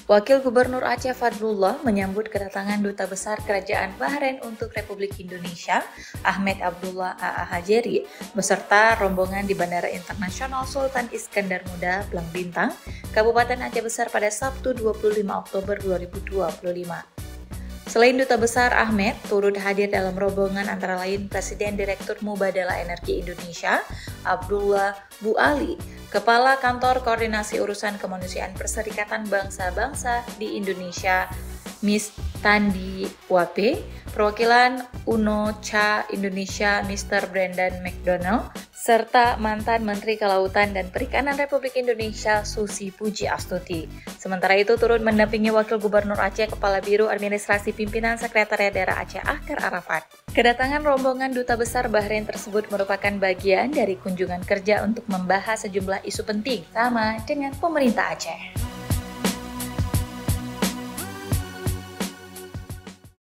Wakil Gubernur Aceh Fadlullah menyambut kedatangan Duta Besar Kerajaan Bahrain untuk Republik Indonesia, Ahmed Abdullah A.A. Hajeri, beserta rombongan di Bandara Internasional Sultan Iskandar Muda, Blang Bintang, Kabupaten Aceh Besar pada Sabtu 25 Oktober 2025. Selain Duta Besar Ahmed, turut hadir dalam rombongan antara lain Presiden Direktur Mubadalah Energi Indonesia, Abdullah Bu Ali, Kepala Kantor Koordinasi Urusan Kemanusiaan Perserikatan Bangsa-Bangsa di Indonesia, Miss Tandi Wape, perwakilan UNOCHA Indonesia, Mr. Brendan McDonald, serta mantan Menteri Kelautan dan Perikanan Republik Indonesia, Susi Puji Astuti. Sementara itu turut mendampingi Wakil Gubernur Aceh, Kepala Biro Administrasi Pimpinan Sekretariat Daerah Aceh Akhir Arafat. Kedatangan rombongan Duta Besar Bahrain tersebut merupakan bagian dari kunjungan kerja untuk membahas sejumlah isu penting sama dengan pemerintah Aceh.